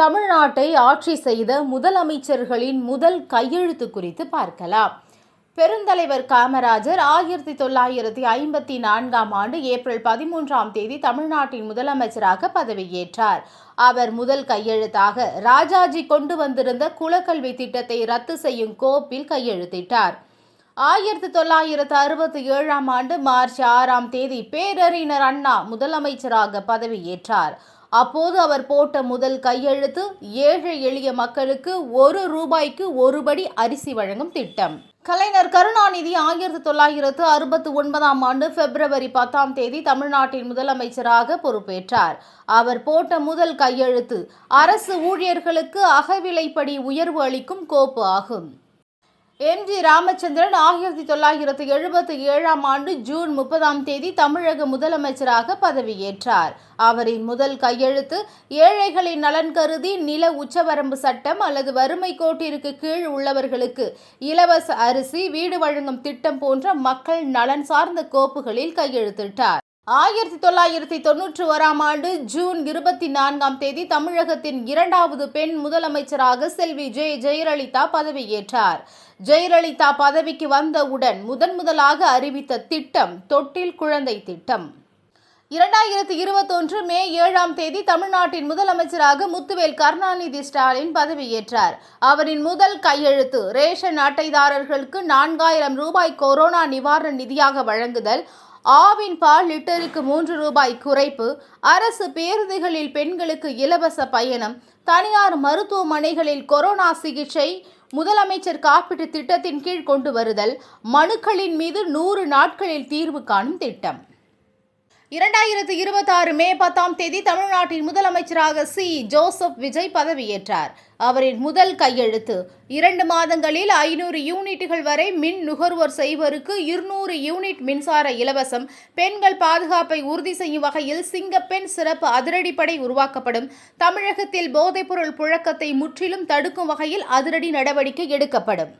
தமிழ்நாட்டை ஆட்சி செய்த முதலமைச்சர்களின் முதல் கையெழுத்து குறித்து பார்க்கலாம். பெருந்தலைவர் காமராஜர் 1954 ஏப்ரல் 13 தமிழ்நாட்டின் முதலமைச்சராக பதவியேற்றார். அவர் முதல் கையெழுத்தாக ராஜாஜி கொண்டு வந்திருந்த குலக்கல்வி திட்டத்தை ரத்து செய்யும் கோப்பில் கையெழுத்திட்டார். 1967 மார்ச் 6 பேரறிஞர் அண்ணா முதலமைச்சராக பதவியேற்றார். அப்போது அவர் போட்ட முதல் கையெழுத்து ஏழை எளிய மக்களுக்கு ₹1 ஒரு படி அரிசி வழங்கும் திட்டம். கலைஞர் கருணாநிதி 1969 பிப்ரவரி 10 தமிழ்நாட்டின் முதலமைச்சராக பொறுப்பேற்றார். அவர் போட்ட முதல் கையெழுத்து அரசு ஊழியர்களுக்கு அகவிலைப்படி உயர்வு அளிக்கும் கோப்பு ஆகும். MG ராமச்சந்திரன் 1977 ஜூன் 30 தமிழக முதலமைச்சராக பதவியேற்றார். அவரின் முதல் கையெழுத்து ஏழைகளின் நலன் கருதி நில உச்சவரம்பு சட்டம் அல்லது வறுமை கோட்டிற்கு கீழ் உள்ளவர்களுக்கு இலவச அரிசி, வீடு வழங்கும் திட்டம் போன்ற மக்கள் நலன் சார்ந்த கோப்புகளில் கையெழுத்திட்டார். 1991 ஜூன் 24 தமிழகத்தின் இரண்டாவது பெண் முதலமைச்சராக செல்வி ஜெயலலிதா பதவியேற்றார். ஜெயலலிதா பதவிக்கு வந்தவுடன் முதலாக அறிவித்த திட்டம் தொட்டில் குழந்தை திட்டம். 2021 மே 7 தமிழ்நாட்டின் முதலமைச்சராக முத்துவேல் கருணாநிதி ஸ்டாலின் பதவியேற்றார். அவரின் முதல் கையெழுத்து ரேஷன் அட்டைதாரர்களுக்கு ₹4000 கொரோனா நிவாரண நிதியாக வழங்குதல், ஆவின் பால் லிட்டருக்கு ₹3 குறைப்பு, அரசு பேருந்துகளில் பெண்களுக்கு இலவச பயணம், தனியார் மருத்துவமனைகளில் கொரோனா சிகிச்சை முதலமைச்சர் காப்பீட்டு திட்டத்தின் கீழ் கொண்டு வருதல், மனுக்களின் மீது 100 நாட்களில் தீர்வு காணும் திட்டம். 2026 மே 10 தமிழ்நாட்டின் முதலமைச்சராக ஜோசப் விஜய் பதவியேற்றார். அவரின் முதல் கையெழுத்து 2 மாதங்களில் 500 யூனிட்டுகள் வரை மின் நுகர்வோர் செய்வோருக்கு 200 யூனிட் மின்சார இலவசம், பெண்கள் பாதுகாப்பை உறுதி செய்யும் வகையில் சிங்கப்பெண் சிறப்பு அதிரடிப்படை உருவாக்கப்படும், தமிழகத்தில் போதைப்பொருள் புழக்கத்தை முற்றிலும் தடுக்கும் வகையில் அதிரடி நடவடிக்கை எடுக்கப்படும்.